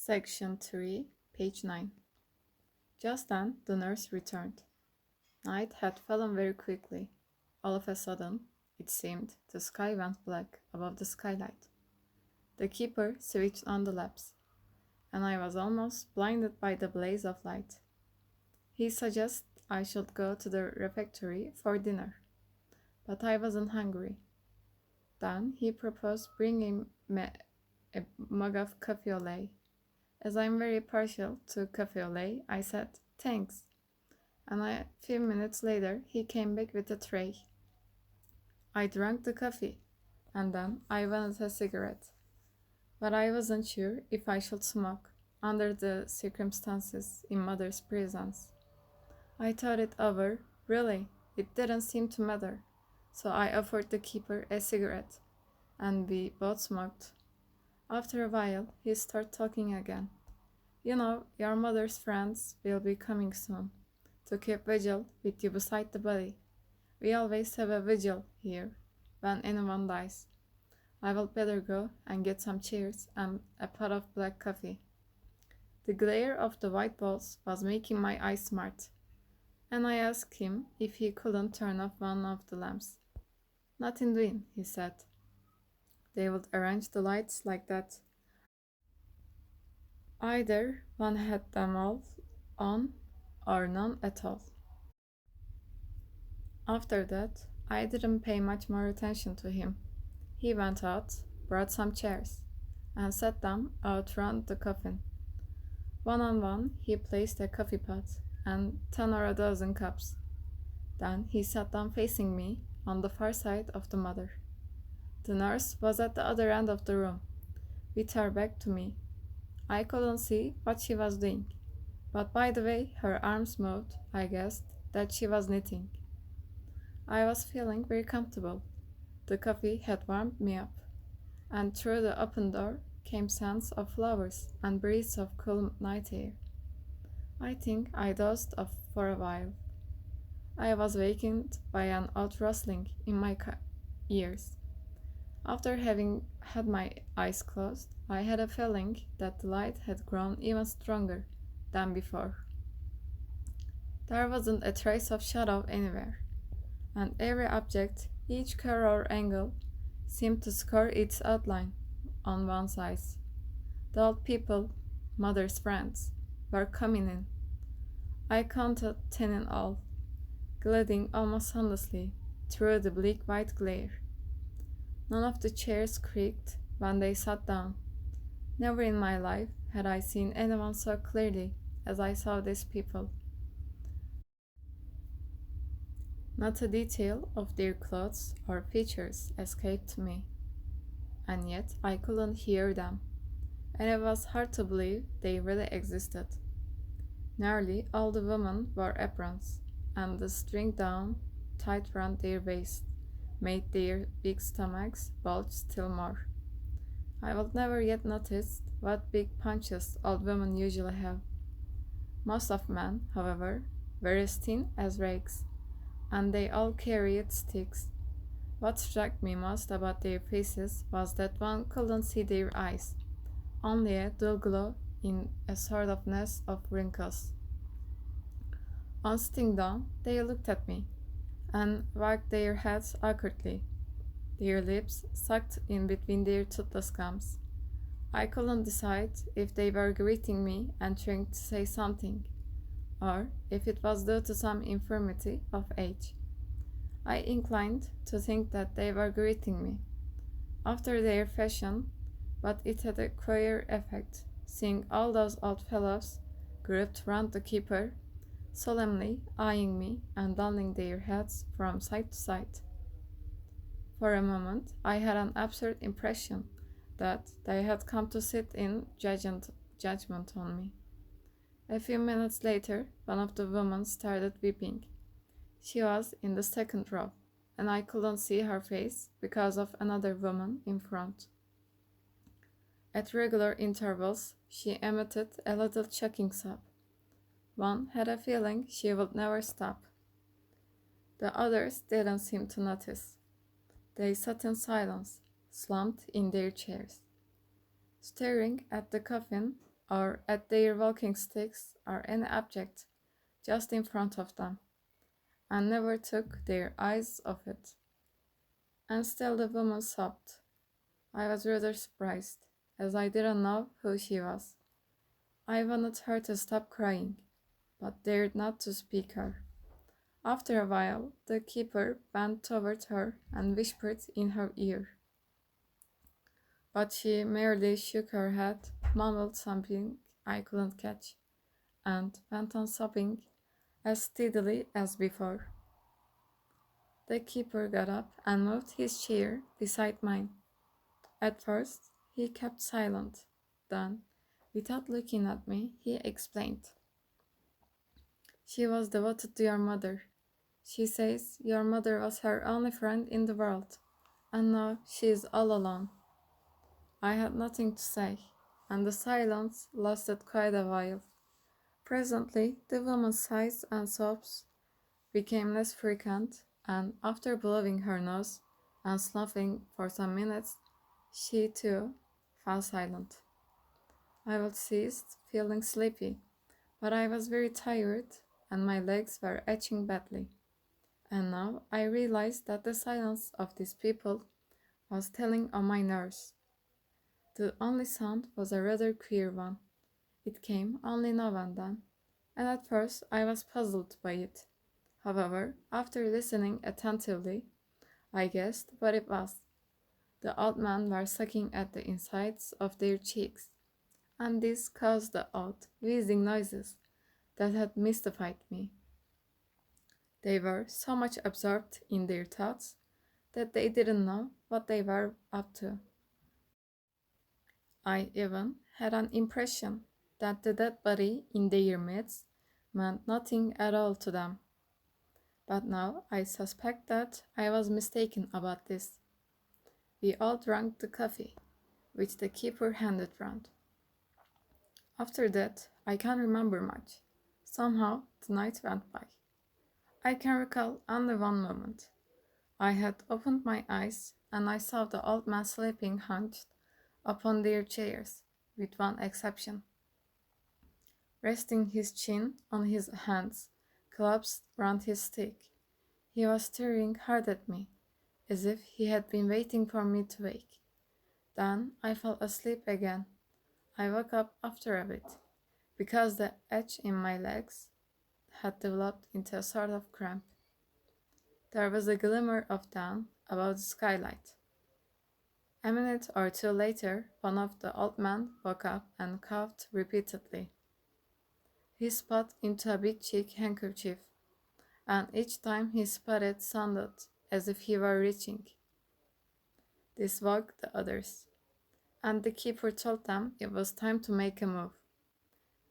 Section 3, page 9. Just then the nurse returned. Night had fallen very quickly. All of a sudden, it seemed, the sky went black above the skylight. The keeper switched on the lamps, and I was almost blinded by the blaze of light. He suggested I should go to the refectory for dinner, but I wasn't hungry. Then he proposed bringing me a mug of coffee au lait. As I'm very partial to coffee au lait, I said, "Thanks." And a few minutes later, he came back with a tray. I drank the coffee, and then I wanted a cigarette. But I wasn't sure if I should smoke, under the circumstances, in Mother's presence. I thought it over. Really, it didn't seem to matter. So I offered the keeper a cigarette, and we both smoked. After a while, he started talking again. "You know, your mother's friends will be coming soon, to keep vigil with you beside the body. We always have a vigil here, when anyone dies. I will better go and get some chairs and a pot of black coffee." The glare of the white balls was making my eyes smart, and I asked him if he couldn't turn off one of the lamps. "Nothing doing," he said. "They would arrange the lights like that. Either one had them all on or none at all." After that, I didn't pay much more attention to him. He went out, brought some chairs, and sat them out round the coffin. One on one, he placed a coffee pot and 10 or a dozen cups. Then he sat down facing me on the far side of the mother. The nurse was at the other end of the room, with her back to me. I couldn't see what she was doing, but by the way her arms moved, I guessed that she was knitting. I was feeling very comfortable. The coffee had warmed me up, and through the open door came scents of flowers and breaths of cool night air. I think I dozed off for a while. I was wakened by an odd rustling in my ears. After having had my eyes closed, I had a feeling that the light had grown even stronger than before. There wasn't a trace of shadow anywhere, and every object, each curve or angle, seemed to score its outline on one's eyes. The old people, Mother's friends, were coming in. I counted 10 in all, gliding almost soundlessly through the bleak white glare. None of the chairs creaked when they sat down. Never in my life had I seen anyone so clearly as I saw these people. Not a detail of their clothes or features escaped me, and yet I couldn't hear them, and it was hard to believe they really existed. Nearly all the women wore aprons, and the string down tight round their waists made their big stomachs bulge still more. I had never yet noticed what big punches old women usually have. Most of men, however, were as thin as rakes, and they all carried sticks. What struck me most about their faces was that one couldn't see their eyes, only a dull glow in a sort of nest of wrinkles. On sitting down, they looked at me, and wagged their heads awkwardly, their lips sucked in between their toothless gums. I couldn't decide if they were greeting me and trying to say something, or if it was due to some infirmity of age. I inclined to think that they were greeting me, after their fashion, but it had a queer effect, seeing all those old fellows grouped round the keeper, solemnly eyeing me and nodding their heads from side to side. For a moment, I had an absurd impression that they had come to sit in judgment on me. A few minutes later, one of the women started weeping. She was in the second row, and I couldn't see her face because of another woman in front. At regular intervals, she emitted a little choking sob. One had a feeling she would never stop. The others didn't seem to notice. They sat in silence, slumped in their chairs, staring at the coffin or at their walking sticks or any object just in front of them, and never took their eyes off it. And still the woman sobbed. I was rather surprised, as I didn't know who she was. I wanted her to stop crying, but dared not to speak her. After a while, the keeper bent toward her and whispered in her ear. But she merely shook her head, mumbled something I couldn't catch, and went on sobbing as steadily as before. The keeper got up and moved his chair beside mine. At first, he kept silent. Then, without looking at me, he explained. She was devoted to your mother. She says your mother was her only friend in the world, and now she is all alone. I had nothing to say, and the silence lasted quite a while. Presently, the woman's sighs and sobs became less frequent, and after blowing her nose and snuffling for some minutes, she too fell silent. I was ceased feeling sleepy, but I was very tired and my legs were itching badly. And now I realized that the silence of these people was telling on my nerves. The only sound was a rather queer one. It came only now and then, and at first I was puzzled by it. However, after listening attentively, I guessed what it was. The old men were sucking at the insides of their cheeks, and this caused the odd, wheezing noises that had mystified me. They were so much absorbed in their thoughts that they didn't know what they were up to. I even had an impression that the dead body in their midst meant nothing at all to them. But now I suspect that I was mistaken about this. We all drank the coffee, which the keeper handed round. After that, I can't remember much. Somehow, the night went by. I can recall only one moment. I had opened my eyes and I saw the old man sleeping hunched upon their chairs, with one exception. Resting his chin on his hands, clasped round his stick, he was staring hard at me, as if he had been waiting for me to wake. Then I fell asleep again. I woke up after a bit, because the itch in my legs had developed into a sort of cramp. There was a glimmer of dawn above the skylight. A minute or two later, one of the old men woke up and coughed repeatedly. He spat into a big check handkerchief, and each time he spat it sounded as if he were retching. This woke the others, and the keeper told them it was time to make a move.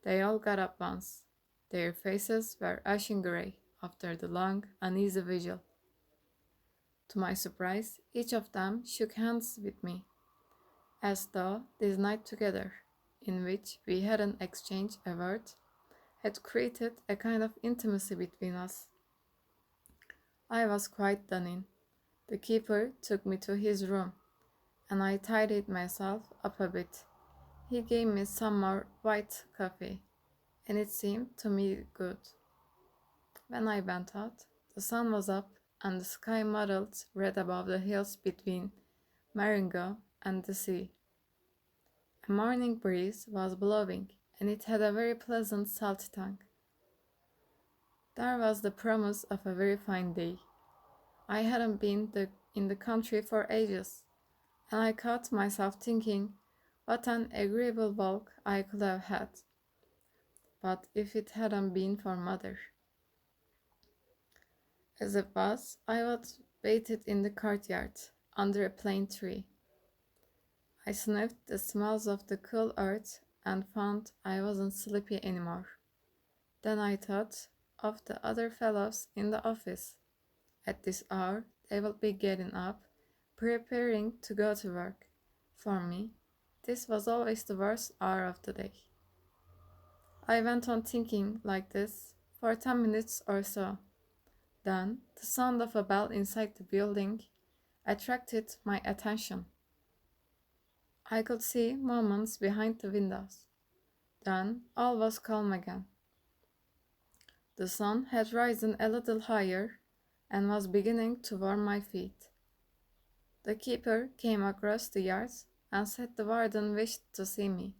They all got up once. Their faces were ashen grey after the long, uneasy vigil. To my surprise, each of them shook hands with me, as though this night together, in which we hadn't exchanged a word, had created a kind of intimacy between us. I was quite done in. The keeper took me to his room, and I tidied myself up a bit. He gave me some more white coffee, and it seemed to me good. When I went out, the sun was up and the sky mottled red above the hills between Marengo and the sea. A morning breeze was blowing, and it had a very pleasant salty tang. There was the promise of a very fine day. I hadn't been in the country for ages, and I caught myself thinking what an agreeable walk I could have had. But if it hadn't been for mother. As it was, I was waited in the courtyard, under a plane tree. I sniffed the smells of the cool earth and found I wasn't sleepy anymore. Then I thought of the other fellows in the office. At this hour, they will be getting up, preparing to go to work. For me, this was always the worst hour of the day. I went on thinking like this for 10 minutes or so. Then, the sound of a bell inside the building attracted my attention. I could see movements behind the windows. Then all was calm again. The sun had risen a little higher and was beginning to warm my feet. The keeper came across the yards and said the warden wished to see me.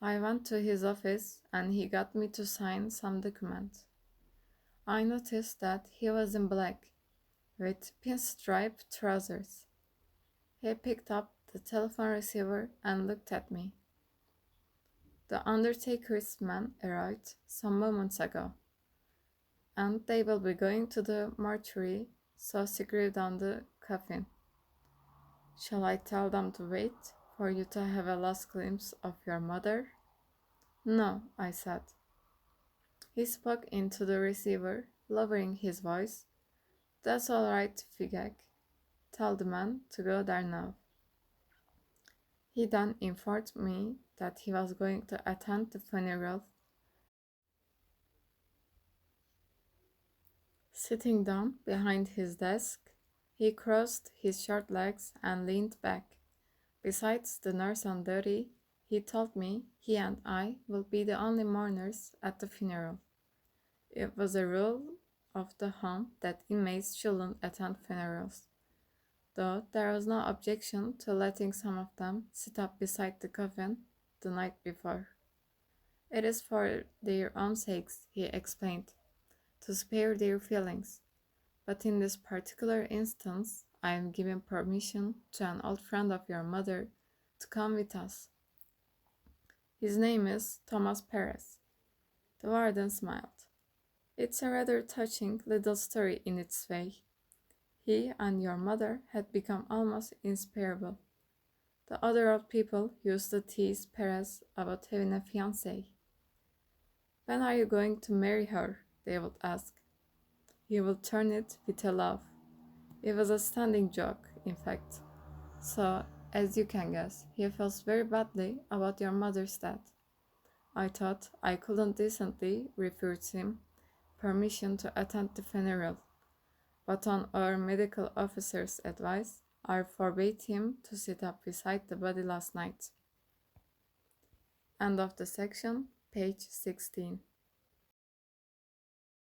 I went to his office and he got me to sign some document. I noticed that he was in black, with pinstripe trousers. He picked up the telephone receiver and looked at me. The undertaker's man arrived some moments ago, and they will be going to the mortuary, so screwed on the coffin. Shall I tell them to wait for you to have a last glimpse of your mother? No, I said. He spoke into the receiver, lowering his voice. That's all right, Figak. Tell the man to go there now. He then informed me that he was going to attend the funeral. Sitting down behind his desk, he crossed his short legs and leaned back. Besides the nurse on duty, he told me he and I will be the only mourners at the funeral. It was a rule of the home that inmates shouldn't attend funerals, though there was no objection to letting some of them sit up beside the coffin the night before. It is for their own sakes, he explained, to spare their feelings. But in this particular instance, I am giving permission to an old friend of your mother to come with us. His name is Thomas Perez. The warden smiled. It's a rather touching little story in its way. He and your mother had become almost inseparable. The other old people used to tease Perez about having a fiancée. When are you going to marry her? They would ask. He would turn it with a laugh. It was a standing joke, in fact. So, as you can guess, he feels very badly about your mother's death. I thought I couldn't decently refuse him permission to attend the funeral, but on our medical officer's advice, I forbade him to sit up beside the body last night. End of the section, page 16.